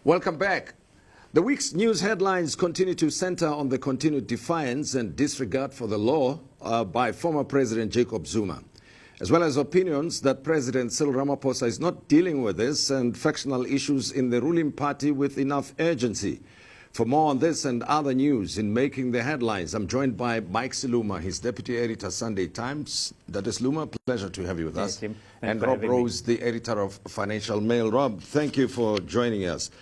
Welcome back. The week's news headlines continue to center on the continued defiance and disregard for the law by former President Jacob Zuma, as well as opinions that President Cyril Ramaphosa is not dealing with this and factional issues in the ruling party with enough urgency. For more on this and other news in making the headlines, I'm joined by Mike Siluma, his deputy editor, Sunday Times. That is Luma, pleasure to have you with us. And Rob Rose, the editor of Financial Mail. Rob, thank you for joining us.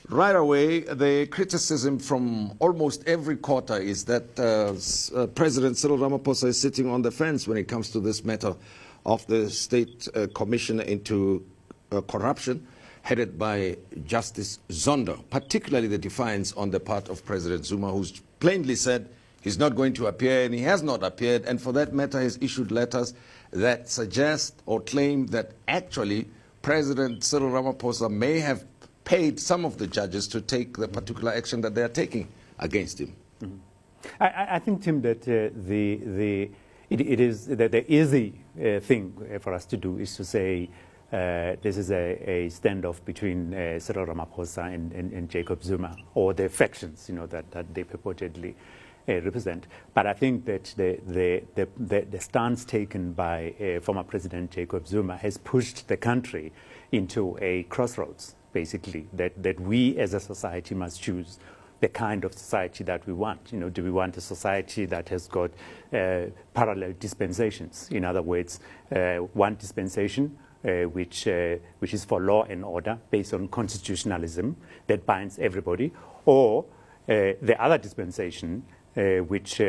Right away, the criticism from almost every quarter is that President Cyril Ramaphosa is sitting on the fence when it comes to this matter of the State Commission into corruption, headed by Justice Zondo, particularly the defiance on the part of President Zuma, who's plainly said he's not going to appear, and he has not appeared, and for that matter has issued letters that suggest or claim that actually President Cyril Ramaphosa may have paid some of the judges to take the particular action that they are taking against him. Mm-hmm. I think, Tim, that the easy thing for us to do is to say this is a standoff between Cyril Ramaphosa and Jacob Zuma, or the factions, that they purportedly represent. But I think that the stance taken by former President Jacob Zuma has pushed the country into a crossroads, basically, that we as a society must choose the kind of society that we want. Do we want a society that has got parallel dispensations? In other words, one dispensation which is for law and order based on constitutionalism that binds everybody, or the other dispensation which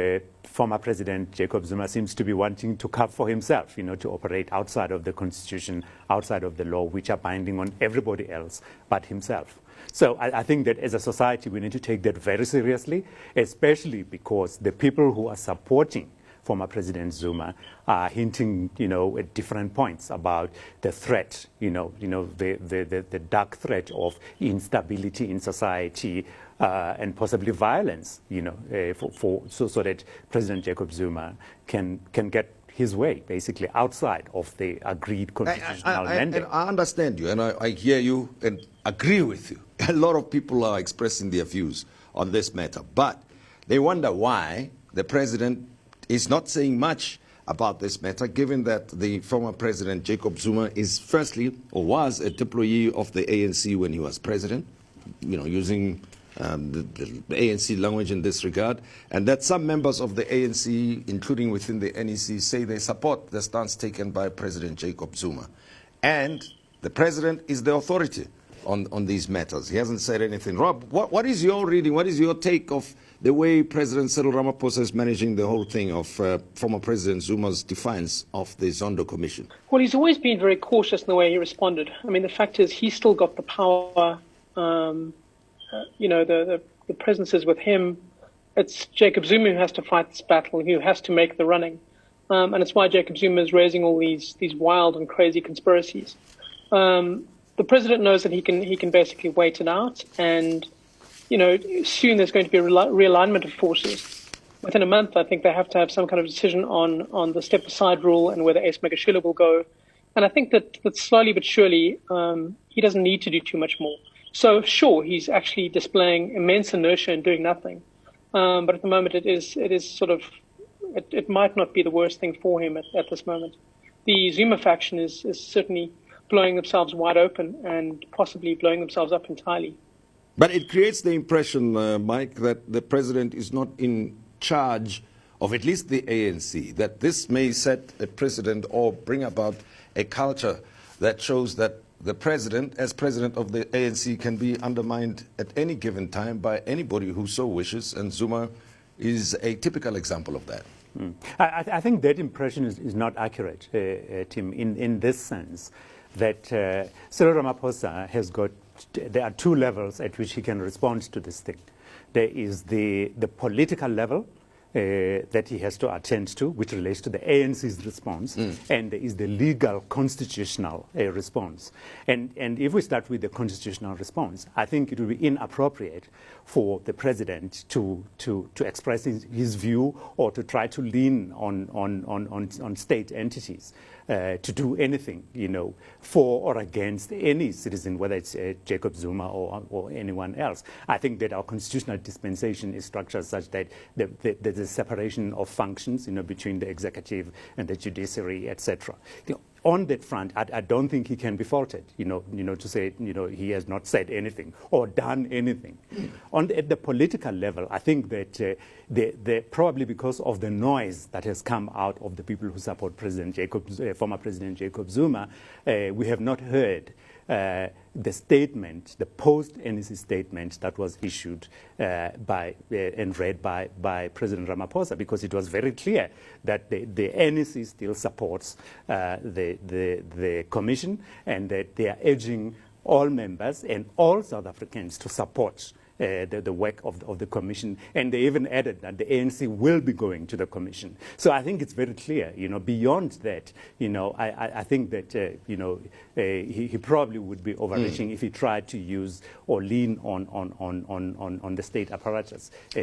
former President Jacob Zuma seems to be wanting to carve for himself, to operate outside of the constitution, outside of the law, which are binding on everybody else but himself. So I think that as a society we need to take that very seriously, especially because the people who are supporting former President Zuma are hinting, at different points about the threat, the dark threat of instability in society and possibly violence, so that President Jacob Zuma can get his way, basically, outside of the agreed constitutional mandate. I understand you, and I hear you and agree with you. A lot of people are expressing their views on this matter, but they wonder why the president is not saying much about this matter, given that the former President Jacob Zuma is firstly, or was, a deployee of the ANC when he was president, using the ANC language in this regard, and that some members of the ANC, including within the NEC, say they support the stance taken by President Jacob Zuma. And the president is the authority on these matters. He hasn't said anything. Rob, what is your reading, what is your take of the way President Cyril Ramaphosa is managing the whole thing of former President Zuma's defiance of the Zondo Commission? Well, he's always been very cautious in the way he responded. I mean, the fact is he's still got the power. The presence is with him. It's Jacob Zuma who has to fight this battle, who has to make the running. And it's why Jacob Zuma is raising all these wild and crazy conspiracies. The president knows that he can basically wait it out, and soon there's going to be a realignment of forces. Within a month, I think they have to have some kind of decision on the step-aside rule and whether Ace Magashule will go. And I think that slowly but surely, he doesn't need to do too much more. So, sure, he's actually displaying immense inertia and doing nothing. But at the moment, it is sort of, it might not be the worst thing for him at this moment. The Zuma faction is certainly blowing themselves wide open and possibly blowing themselves up entirely. But it creates the impression, Mike, that the president is not in charge of at least the ANC, that this may set a precedent or bring about a culture that shows that the president, as president of the ANC, can be undermined at any given time by anybody who so wishes, and Zuma is a typical example of that. I think that impression is not accurate, Tim, in this sense, that Cyril Ramaphosa has got, there are two levels at which he can respond to this thing. There is the political level that he has to attend to, which relates to the ANC's response, and there is the legal constitutional response. And if we start with the constitutional response, I think it would be inappropriate for the president to express his view or to try to lean on state entities to do anything, for or against any citizen, whether it's Jacob Zuma or anyone else. I think that our constitutional dispensation is structured such that there's a separation of functions, between the executive and the judiciary, etc. On that front, I don't think he can be faulted, to say, he has not said anything or done anything. At the political level, I think that probably because of the noise that has come out of the people who support former President Jacob Zuma, we have not heard the statement, the post-NEC statement that was issued and read by President Ramaphosa, because it was very clear that the NEC still supports the commission, and that they are urging all members and all South Africans to support the work of the commission, and they even added that the ANC will be going to the commission. So I think it's very clear, beyond that, I think that, he probably would be overreaching if he tried to use or lean on the state apparatus to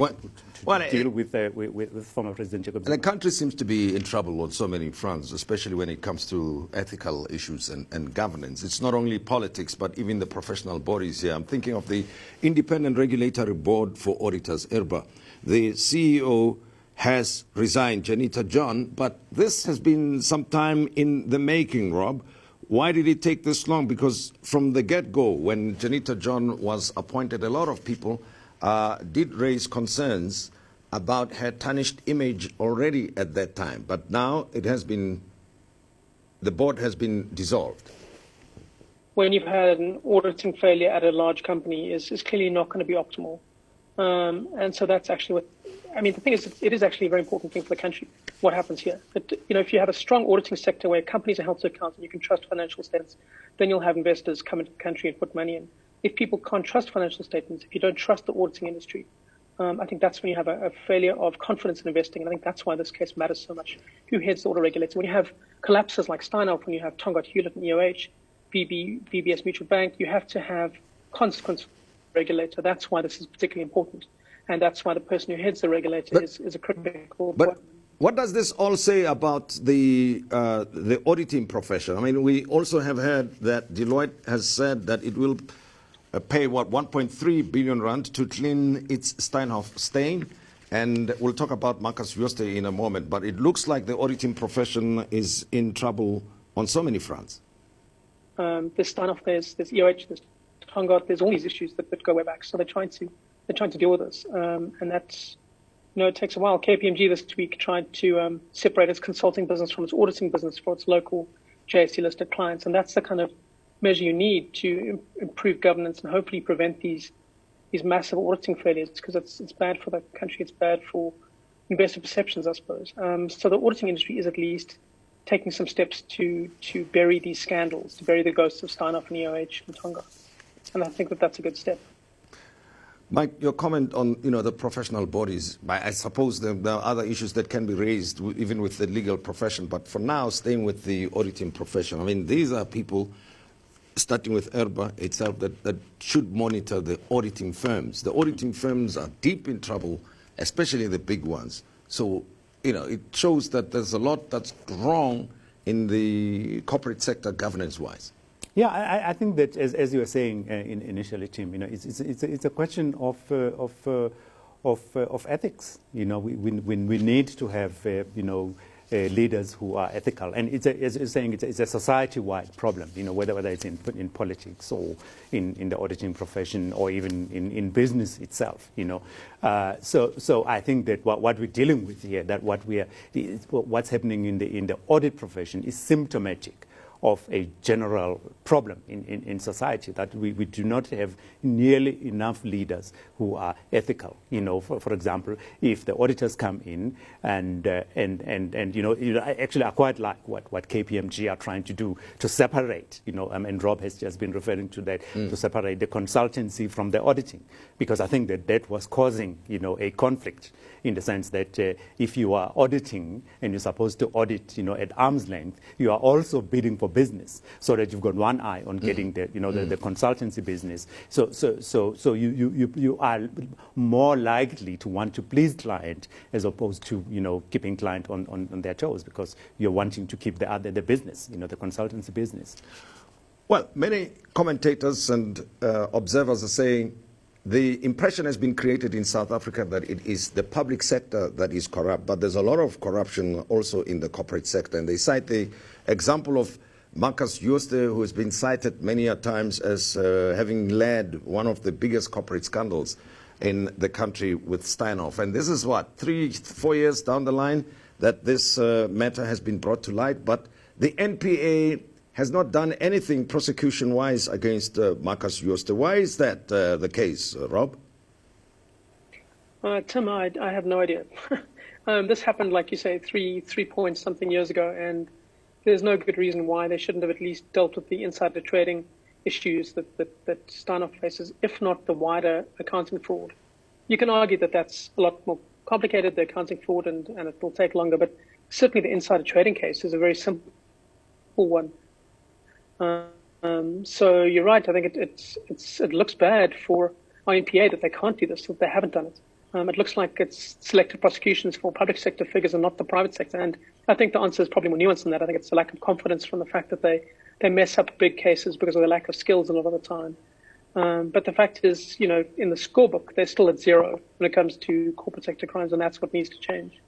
deal with former President Jacob Zuma. The country seems to be in trouble on so many fronts, especially when it comes to ethical issues and governance. It's not only politics, but even the professional bodies here. I'm thinking of the Independent Regulatory Board for Auditors, IRBA. The CEO has resigned, Janita John, but this has been some time in the making, Rob. Why did it take this long? Because from the get-go, when Janita John was appointed, a lot of people did raise concerns about her tarnished image already at that time. But now it has been, the board has been dissolved. When you've had an auditing failure at a large company is clearly not going to be optimal. And so that's actually the thing is, it is actually a very important thing for the country, what happens here. But, if you have a strong auditing sector where companies are held to account and you can trust financial statements, then you'll have investors come into the country and put money in. If people can't trust financial statements, if you don't trust the auditing industry, I think that's when you have a failure of confidence in investing. And I think that's why this case matters so much. Who heads the audit regulator? When you have collapses like Steinhoff, when you have Tongaat Hewlett and EOH, VBS Mutual Bank, you have to have consequence regulator. That's why this is particularly important. And that's why the person who heads the regulator is a critical point. What does this all say about the auditing profession? I mean, we also have heard that Deloitte has said that it will pay, 1.3 billion rand to clean its Steinhoff stain. And we'll talk about Marcus Jooste in a moment. But it looks like the auditing profession is in trouble on so many fronts. There's Steinhoff, there's EOH, there's Tongaat, there's all these issues that go way back. So they're trying to deal with this. And that's, it takes a while. KPMG this week tried to separate its consulting business from its auditing business for its local JSE-listed clients. And that's the kind of measure you need to improve governance and hopefully prevent these massive auditing failures, because it's bad for the country. It's bad for investor perceptions, I suppose. So the auditing industry is at least taking some steps to bury these scandals, to bury the ghosts of Steinhoff and EOH and Tonga. And I think that's a good step. Mike, your comment on the professional bodies. I suppose there are other issues that can be raised even with the legal profession, but for now, staying with the auditing profession. I mean, these are people, starting with IRBA itself, that should monitor the auditing firms. The auditing firms are deep in trouble, especially the big ones. So, it shows that there's a lot that's wrong in the corporate sector governance-wise. Yeah, I think that as you were saying initially, Tim, it's a question of ethics. We need to have leaders who are ethical, and as you're saying, it's a society-wide problem. Whether it's in politics or in the auditing profession or even in business itself. So I think that what we're dealing with here, that what's happening in the audit profession is symptomatic of a general problem in society, that we do not have nearly enough leaders who are ethical. For example, if the auditors come in and actually I quite like what KPMG are trying to do to separate, and Rob has just been referring to that, to separate the consultancy from the auditing, because I think that was causing, a conflict in the sense that if you are auditing and you're supposed to audit, at arm's length, you are also bidding for business, so that you've got one eye on getting the consultancy business. So you are more likely to want to please client as opposed to keeping client on their toes, because you're wanting to keep the business, the consultancy business. Well, many commentators and observers are saying the impression has been created in South Africa that it is the public sector that is corrupt, but there's a lot of corruption also in the corporate sector. And they cite the example of Marcus Jooste, who has been cited many a times as having led one of the biggest corporate scandals in the country with Steinhoff. And this is what, 3-4 years down the line that this matter has been brought to light. But the NPA has not done anything prosecution-wise against Marcus Jooste. Why is that the case, Rob? Tim, I have no idea. This happened, like you say, three point something years ago, and there's no good reason why they shouldn't have at least dealt with the insider trading issues that Steinhoff faces, if not the wider accounting fraud. You can argue that that's a lot more complicated, the accounting fraud, and it will take longer, but certainly the insider trading case is a very simple one. So you're right. I think it looks bad for INPA that they can't do this, that they haven't done it. It looks like it's selective prosecutions for public sector figures and not the private sector. And I think the answer is probably more nuanced than that. I think it's a lack of confidence from the fact that they mess up big cases because of the lack of skills a lot of the time. But the fact is, in the scorebook, they're still at 0 when it comes to corporate sector crimes, and that's what needs to change.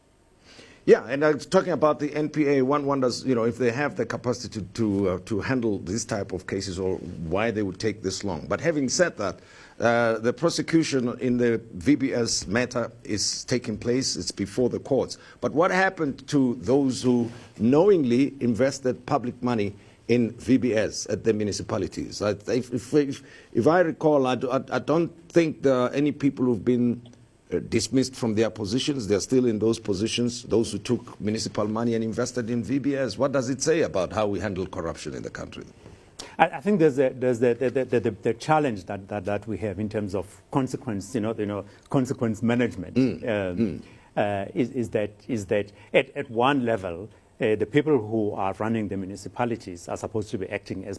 Yeah, and talking about the NPA, one wonders, if they have the capacity to handle this type of cases, or why they would take this long. But having said that, the prosecution in the VBS matter is taking place. It's before the courts. But what happened to those who knowingly invested public money in VBS at the municipalities? If I recall, I don't think there are any people who've been dismissed from their positions. They're still in those positions, those who took municipal money and invested in VBS. What does it say about how we handle corruption in the country? I think there's the challenge that we have in terms of consequence, consequence management. Is that at one level, the people who are running the municipalities are supposed to be acting as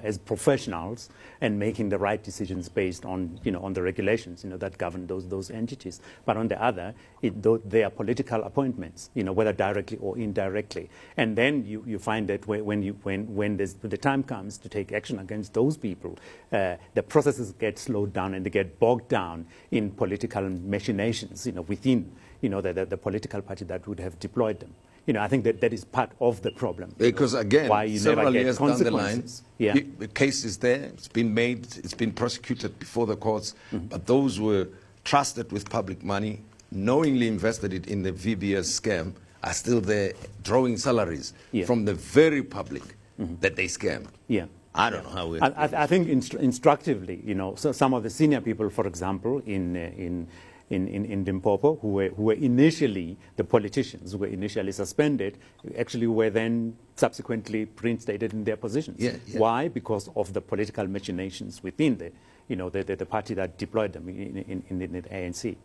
as professionals and making the right decisions based on on the regulations that govern those entities. But on the other, they are political appointments, whether directly or indirectly. And then you find that when the time comes to take action against those people, the processes get slowed down and they get bogged down in political machinations, within the political party that would have deployed them. I think that is part of the problem. Because again, why you several never get years down the line, the case is there, it's been made, it's been prosecuted before the courts, but those who were trusted with public money, knowingly invested it in the VBS scam, are still there drawing salaries from the very public that they scammed. Yeah. I don't know how we... I think instructively, so some of the senior people, for example, in Limpopo, who were initially the politicians, who were initially suspended, actually were then subsequently reinstated in their positions. Yeah. Why? Because of the political machinations within the party that deployed them in the ANC.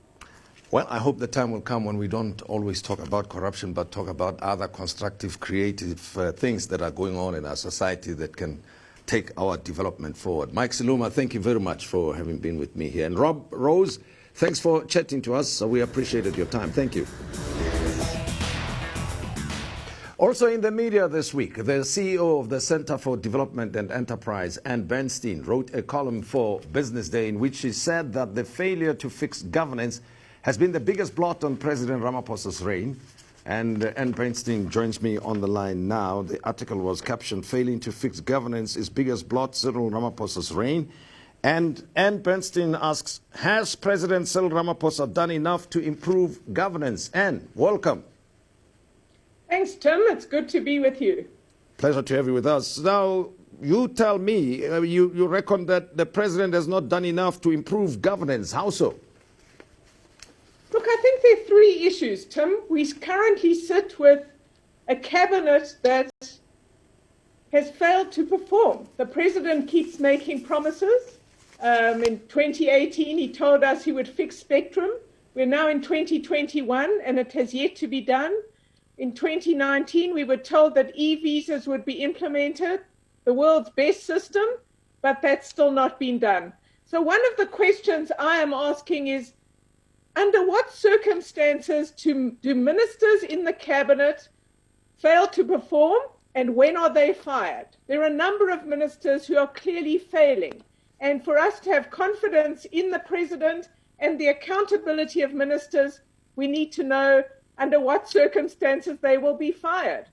Well, I hope the time will come when we don't always talk about corruption, but talk about other constructive, creative things that are going on in our society that can take our development forward. Mike Siluma, thank you very much for having been with me here. And Rob Rose, thanks for chatting to us. We appreciated your time. Thank you. Also in the media this week, the CEO of the Center for Development and Enterprise, Anne Bernstein, wrote a column for Business Day in which she said that the failure to fix governance has been the biggest blot on President Ramaphosa's reign. And Anne Bernstein joins me on the line now. The article was captioned, "Failing to Fix Governance is Biggest Blot, Cyril Ramaphosa's Reign." And Anne Bernstein asks, has President Cyril Ramaphosa done enough to improve governance? Anne, welcome. Thanks, Tim. It's good to be with you. Pleasure to have you with us. Now, you tell me, you reckon that the president has not done enough to improve governance. How so? Look, I think there are three issues, Tim. We currently sit with a cabinet that has failed to perform. The president keeps making promises. In 2018, he told us he would fix spectrum. We're now in 2021, and it has yet to be done. In 2019, we were told that e-visas would be implemented, the world's best system, but that's still not been done. So one of the questions I am asking is, under what circumstances do ministers in the cabinet fail to perform, and when are they fired? There are a number of ministers who are clearly failing. And for us to have confidence in the president and the accountability of ministers, we need to know under what circumstances they will be fired.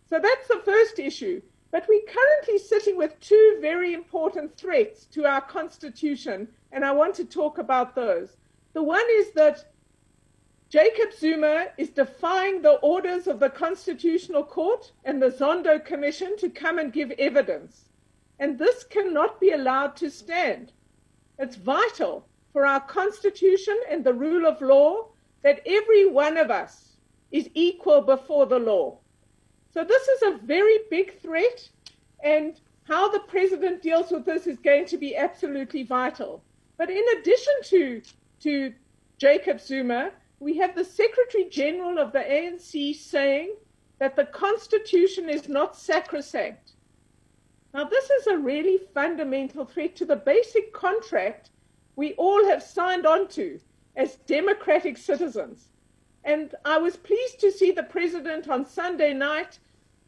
So that's the first issue. But we're currently sitting with two very important threats to our constitution, and I want to talk about those. The one is that Jacob Zuma is defying the orders of the Constitutional Court and the Zondo Commission to come and give evidence. And this cannot be allowed to stand. It's vital for our Constitution and the rule of law that every one of us is equal before the law. So this is a very big threat, and how the president deals with this is going to be absolutely vital. But in addition to Jacob Zuma, we have the Secretary General of the ANC saying that the Constitution is not sacrosanct. Now, this is a really fundamental threat to the basic contract we all have signed on to as democratic citizens. And I was pleased to see the president on Sunday night,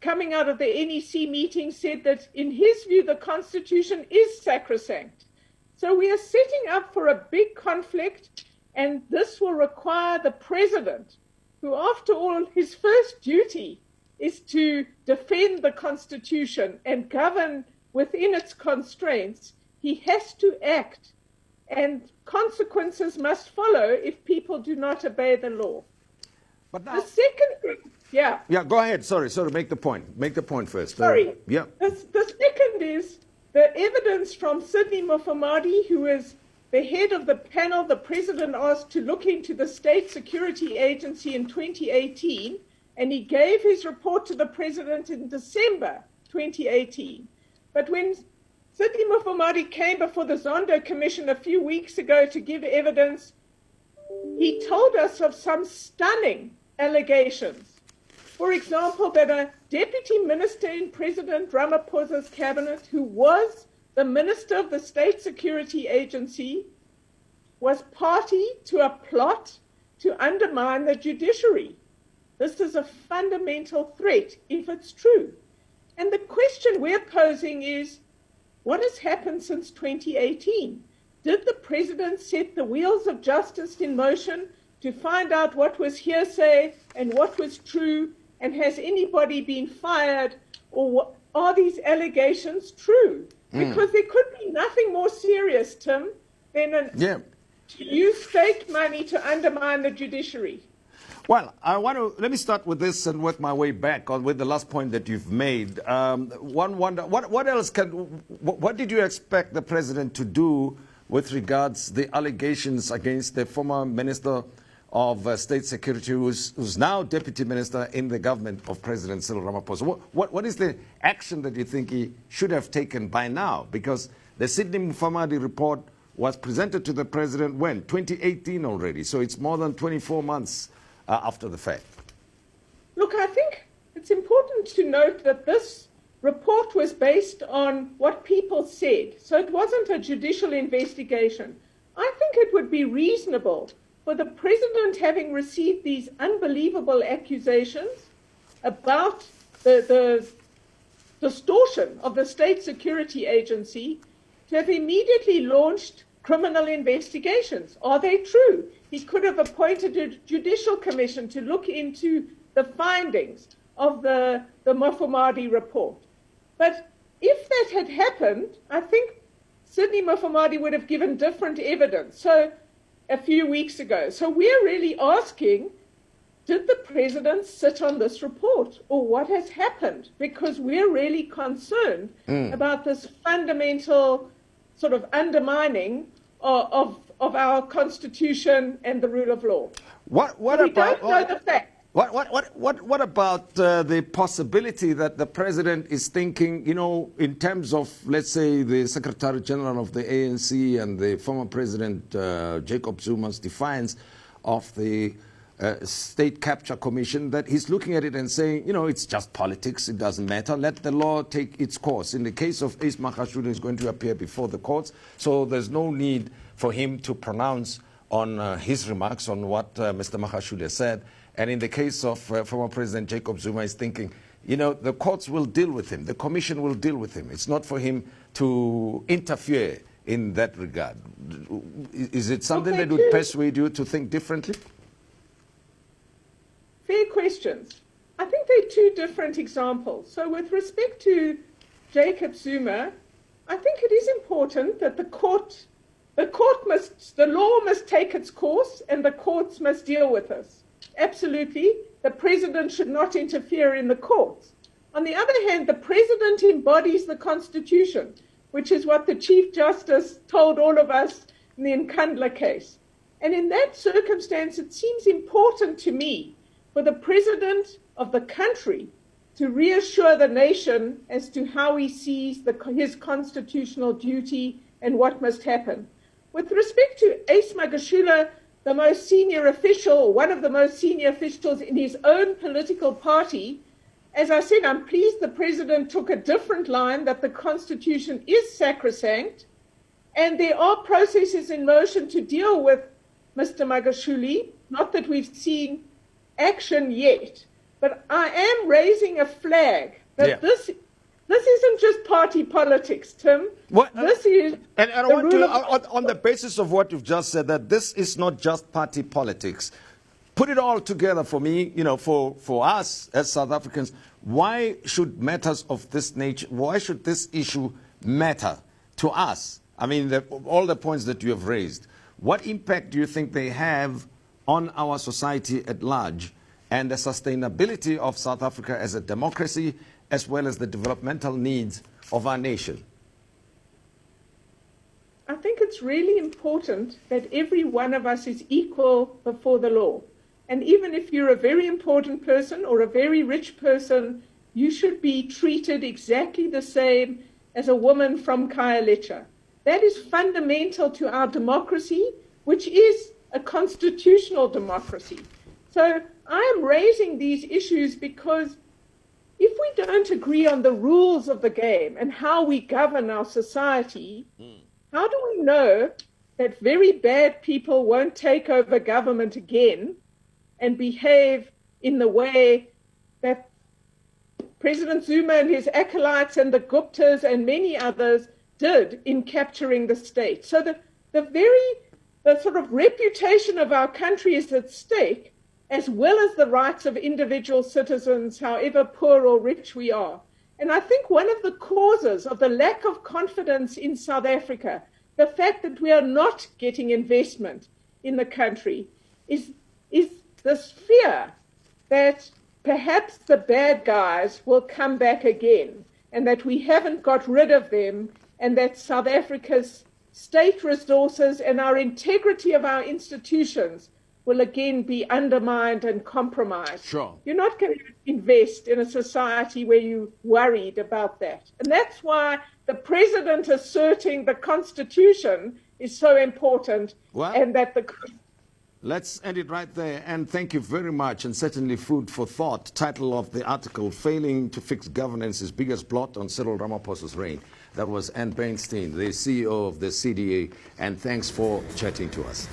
coming out of the NEC meeting, said that in his view, the Constitution is sacrosanct. So we are setting up for a big conflict, and this will require the president, who after all, his first duty is to defend the Constitution and govern within its constraints. He has to act, and consequences must follow if people do not obey the law. But now, The second thing, yeah. yeah, go ahead. Sorry, make the point. Make the point first. Sorry. Yeah. The second is the evidence from Sydney Mufamadi, who is the head of the panel the president asked to look into the State Security Agency in 2018, and he gave his report to the president in December 2018. But when Sydney Mufamadi came before the Zondo Commission a few weeks ago to give evidence, he told us of some stunning allegations. For example, that a deputy minister in President Ramaphosa's cabinet, who was the minister of the State Security Agency, was party to a plot to undermine the judiciary. This is a fundamental threat if it's true. And the question we're posing is, what has happened since 2018? Did the president set the wheels of justice in motion to find out what was hearsay and what was true? And has anybody been fired, or are these allegations true? Because there could be nothing more serious, Tim, than to use state money to undermine the judiciary. Well, let me start with this and work my way back on with the last point that you've made. One wonder, what did you expect the president to do with regards the allegations against the former Minister of State Security, who's now Deputy Minister in the government of President Cyril Ramaphosa? What is the action that you think he should have taken by now? Because the Sydney Mufamadi report was presented to the president when? 2018 already, so it's more than 24 months after the fact. Look, I think it's important to note that this report was based on what people said, so it wasn't a judicial investigation. I think it would be reasonable for the president, having received these unbelievable accusations about the distortion of the State Security Agency, to have immediately launched criminal investigations. Are they true? He could have appointed a judicial commission to look into the findings of the Mufamadi report. But if that had happened, I think Sydney Mufamadi would have given different evidence. So a few weeks ago. So we're really asking, did the president sit on this report, or what has happened? Because we're really concerned about this fundamental sort of undermining of our Constitution and the rule of law. What about the fact. What about the possibility that the president is thinking, in terms of, let's say, the Secretary General of the ANC and the former President Jacob Zuma's defiance of the State Capture Commission, that he's looking at it and saying, you know, it's just politics, it doesn't matter, let the law take its course. In the case of Ace Magashule, is going to appear before the courts, so there's no need for him to pronounce on his remarks on what Mr. Magashule said. And in the case of former President Jacob Zuma, he's thinking, you know, the courts will deal with him, the commission will deal with him. It's not for him to interfere in that regard. Is it something that would persuade you to think differently? Fair questions. I think they're two different examples. So with respect to Jacob Zuma, I think it is important that the law must take its course and the courts must deal with this. Absolutely, the president should not interfere in the courts. On the other hand, the president embodies the Constitution, which is what the Chief Justice told all of us in the Nkandla case. And in that circumstance, it seems important to me for the president of the country to reassure the nation as to how he sees his constitutional duty and what must happen. With respect to Ace Magashule, the most senior official, one of the most senior officials in his own political party, as I said, I'm pleased the president took a different line, that the Constitution is sacrosanct, and there are processes in motion to deal with Mr. Magashule, not that we've seen action yet, but I am raising a flag that this isn't just party politics, Tim. This is and I want to, on the basis of what you've just said, that this is not just party politics. Put it all together for me, you know, for us as South Africans. Why should matters of this nature, why should this issue matter to us? I mean, all the points that you have raised, what impact do you think they have on our society at large and the sustainability of South Africa as a democracy, as well as the developmental needs of our nation? I think it's really important that every one of us is equal before the law. And even if you're a very important person or a very rich person, you should be treated exactly the same as a woman from Khayelitsha. That is fundamental to our democracy, which is a constitutional democracy. So I am raising these issues because if we don't agree on the rules of the game and how we govern our society, how do we know that very bad people won't take over government again and behave in the way that President Zuma and his acolytes and the Guptas and many others did in capturing the state? So the sort of reputation of our country is at stake, as well as the rights of individual citizens, however poor or rich we are. And I think one of the causes of the lack of confidence in South Africa, the fact that we are not getting investment in the country, is this fear that perhaps the bad guys will come back again, and that we haven't got rid of them, and that South Africa's state resources and our integrity of our institutions will again be undermined and compromised. Sure. You're not going to invest in a society where you're worried about that. And that's why the president asserting the Constitution is so important, and that the... Let's end it right there, and thank you very much, and certainly food for thought. Title of the article, Failing to Fix Governance's Biggest Blot on Cyril Ramaphosa's Reign. That was Bernstein, the CEO of the CDA, and thanks for chatting to us.